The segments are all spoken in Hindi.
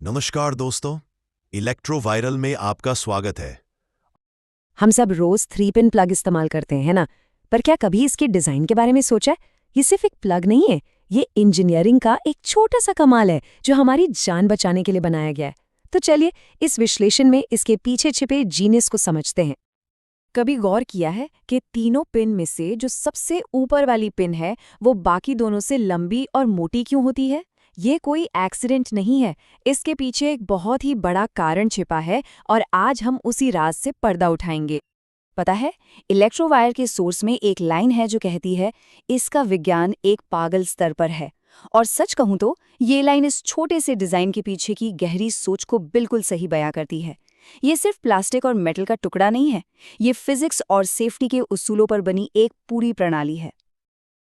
नमस्कार दोस्तों, इलेक्ट्रोवायरल में आपका स्वागत है। हम सब रोज 3 पिन प्लग इस्तेमाल करते हैं, है ना? पर क्या कभी इसके डिजाइन के बारे में सोचा है? ये सिर्फ एक प्लग नहीं है, ये इंजीनियरिंग का एक छोटा सा कमाल है जो हमारी जान बचाने के लिए बनाया गया है। तो चलिए इस विश्लेषण में इसके पीछे छिपे जीनियस को समझते हैं। कभी गौर किया है कि तीनों पिन में से जो सबसे ऊपर वाली पिन है वो बाकी दोनों से लंबी और मोटी क्यों होती है? ये कोई एक्सीडेंट नहीं है, इसके पीछे एक बहुत ही बड़ा कारण छिपा है और आज हम उसी राज से पर्दा उठाएंगे। पता है, इलेक्ट्रोवायर के सोर्स में एक लाइन है जो कहती है, इसका विज्ञान एक पागल स्तर पर है। और सच कहूं तो ये लाइन इस छोटे से डिजाइन के पीछे की गहरी सोच को बिल्कुल सही बयां करती है। ये सिर्फ प्लास्टिक और मेटल का टुकड़ा नहीं है, ये फिजिक्स और सेफ्टी के उसूलों पर बनी एक पूरी प्रणाली है।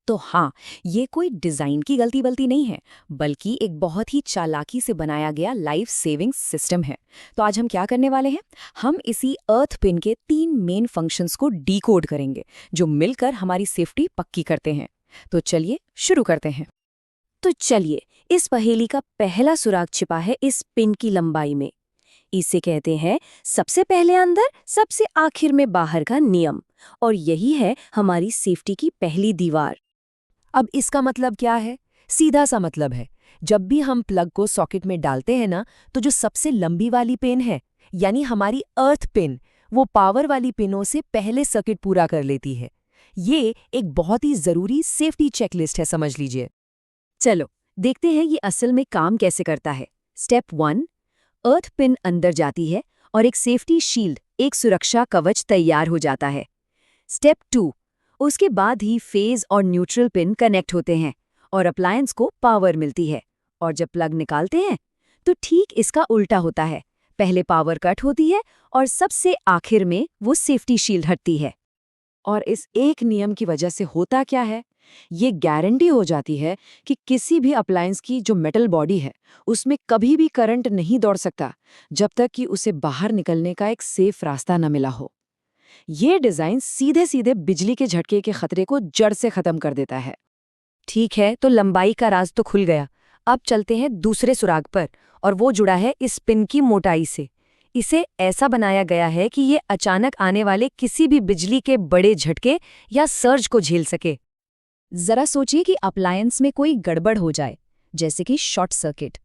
तो हाँ, ये कोई डिजाइन की गलती बल्ती नहीं है, बल्कि एक बहुत ही चालाकी से बनाया गया लाइफ सेविंग सिस्टम है। तो आज हम क्या करने वाले हैं? हम इसी अर्थ पिन के 3 मेन फंक्शंस को डिकोड करेंगे, जो मिलकर हमारी सेफ्टी पक्की करते हैं। तो चलिए शुरू करते हैं। तो चलिए, इस पहेली का पहला सुराग छिपा है इस पिन की लंबाई में। इसे कहते हैं सबसे पहले अंदर, सबसे आखिर में बाहर का नियम। और यही है हमारी सेफ्टी की पहली दीवार। अब इसका मतलब क्या है? सीधा सा मतलब है, जब भी हम प्लग को सॉकेट में डालते हैं ना, तो जो सबसे लंबी वाली पिन है, यानी हमारी अर्थ पिन, वो पावर वाली पिनों से पहले सर्किट पूरा कर लेती है। ये एक बहुत ही जरूरी सेफ्टी चेकलिस्ट है, समझ लीजिए। चलो देखते हैं ये असल में काम कैसे करता है। स्टेप 1, अर्थ पिन अंदर जाती है और एक सेफ्टी शील्ड, एक सुरक्षा कवच तैयार हो जाता है। स्टेप 2, उसके बाद ही फेज और न्यूट्रल पिन कनेक्ट होते हैं और अप्लायंस को पावर मिलती है। और जब प्लग निकालते हैं तो ठीक इसका उल्टा होता है, पहले पावर कट होती है और सबसे आखिर में वो सेफ्टी शील्ड हटती है। और इस एक नियम की वजह से होता क्या है? ये गारंटी हो जाती है कि किसी भी अप्लायंस की जो मेटल बॉडी है उसमें कभी भी करंट नहीं दौड़ सकता, जब तक कि उसे बाहर निकलने का एक सेफ रास्ता न मिला हो। ये डिजाइन सीधे सीधे बिजली के झटके के खतरे को जड़ से खत्म कर देता है। ठीक है, तो लंबाई का राज तो खुल गया। अब चलते हैं दूसरे सुराग पर, और वो जुड़ा है इस पिन की मोटाई से। इसे ऐसा बनाया गया है कि ये अचानक आने वाले किसी भी बिजली के बड़े झटके या सर्ज को झेल सके। जरा सोचिए कि अप्लायंस में कोई गड़बड़ हो जाए, जैसे कि शॉर्ट सर्किट।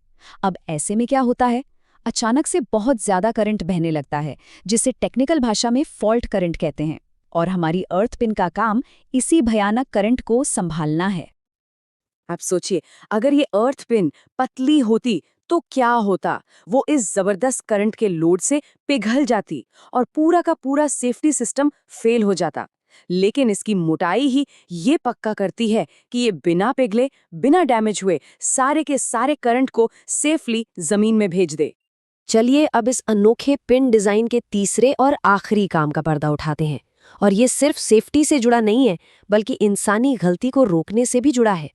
अब ऐसे में क्या होता है? अचानक से बहुत ज्यादा करंट बहने लगता है, जिसे टेक्निकल भाषा में फॉल्ट करंट कहते हैं। और हमारी अर्थ पिन का काम इसी भयानक करंट को संभालना है। आप सोचिए, अगर ये अर्थ पिन पतली होती तो क्या होता? वो इस जबरदस्त करंट के लोड से पिघल जाती और पूरा का पूरा सेफ्टी सिस्टम फेल हो जाता। लेकिन इसकी मोटाई ही ये पक्का करती है कि ये बिना पिघले, बिना डैमेज हुए सारे के सारे करंट को सेफली जमीन में भेज दे। चलिए अब इस अनोखे पिन डिजाइन के तीसरे और आखिरी काम का पर्दा उठाते हैं। और ये सिर्फ सेफ्टी से जुड़ा नहीं है, बल्कि इंसानी गलती को रोकने से भी जुड़ा है।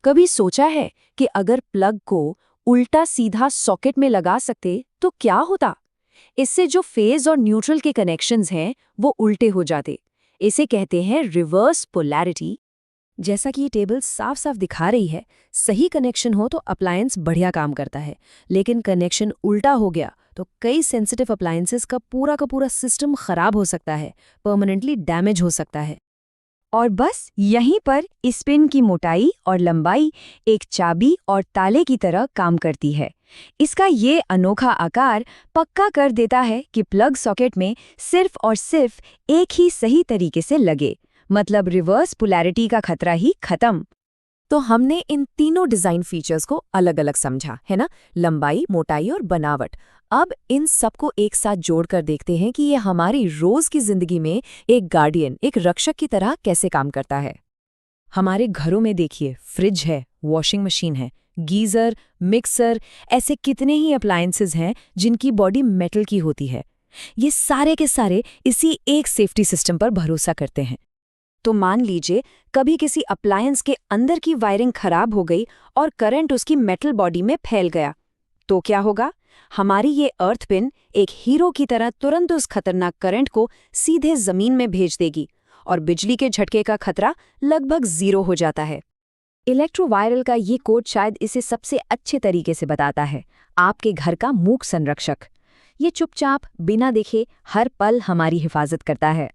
कभी सोचा है कि अगर प्लग को उल्टा सीधा सॉकेट में लगा सकते तो क्या होता? इससे जो फेज और न्यूट्रल के कनेक्शंस हैं वो उल्टे हो जाते। इसे कहते हैं रिवर्स पोलैरिटी। जैसा कि ये टेबल साफ साफ दिखा रही है, सही कनेक्शन हो तो अप्लायंस बढ़िया काम करता है, लेकिन कनेक्शन उल्टा हो गया तो कई सेंसिटिव अप्लायंसेस का पूरा सिस्टम खराब हो सकता है, परमानेंटली डैमेज हो सकता है। और बस यहीं पर इस पिन की मोटाई और लंबाई एक चाबी और ताले की तरह काम करती है। इसका ये अनोखा आकार पक्का कर देता है कि प्लग सॉकेट में सिर्फ और सिर्फ एक ही सही तरीके से लगे, मतलब रिवर्स पोलैरिटी का खतरा ही खत्म। तो हमने इन तीनों डिजाइन फीचर्स को अलग अलग समझा, है ना? लंबाई, मोटाई और बनावट। अब इन सबको एक साथ जोड़कर देखते हैं कि ये हमारी रोज की जिंदगी में एक गार्डियन, एक रक्षक की तरह कैसे काम करता है। हमारे घरों में देखिए, फ्रिज है, वॉशिंग मशीन है, गीजर, मिक्सर, ऐसे कितने ही अप्लायंसेस हैं जिनकी बॉडी मेटल की होती है। ये सारे के सारे इसी एक सेफ्टी सिस्टम पर भरोसा करते हैं। तो मान लीजिए कभी किसी अप्लायंस के अंदर की वायरिंग खराब हो गई और करंट उसकी मेटल बॉडी में फैल गया, तो क्या होगा? हमारी ये अर्थ पिन एक हीरो की तरह तुरंत उस खतरनाक करंट को सीधे जमीन में भेज देगी और बिजली के झटके का खतरा लगभग 0 हो जाता है। इलेक्ट्रोवायरल का ये कोड शायद इसे सबसे अच्छे तरीके से बताता है। आपके घर का मूक संरक्षक। ये चुपचाप बिना देखे हर पल हमारी हिफाजत करता है।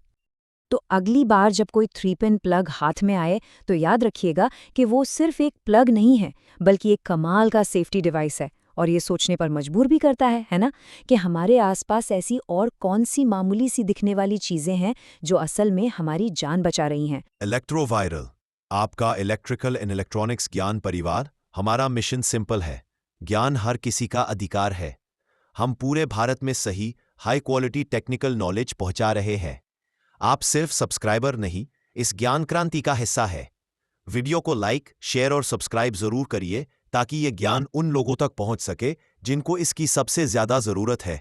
तो अगली बार जब कोई 3 पिन प्लग हाथ में आए तो याद रखिएगा कि वो सिर्फ एक प्लग नहीं है, बल्कि एक कमाल का सेफ्टी डिवाइस है। और ये सोचने पर मजबूर भी करता है ना, कि हमारे आसपास ऐसी और कौन सी मामूली सी दिखने वाली चीजें हैं जो असल में हमारी जान बचा रही हैं। इलेक्ट्रोवायरल, आपका इलेक्ट्रिकल एंड इलेक्ट्रॉनिक्स ज्ञान परिवार। हमारा मिशन सिंपल है, ज्ञान हर किसी का अधिकार है। हम पूरे भारत में सही, हाई क्वालिटी टेक्निकल नॉलेज पहुंचा रहे हैं। आप सिर्फ सब्सक्राइबर नहीं, इस ज्ञान क्रांति का हिस्सा है। वीडियो को लाइक, शेयर और सब्सक्राइब जरूर करिए ताकि ये ज्ञान उन लोगों तक पहुंच सके जिनको इसकी सबसे ज्यादा जरूरत है।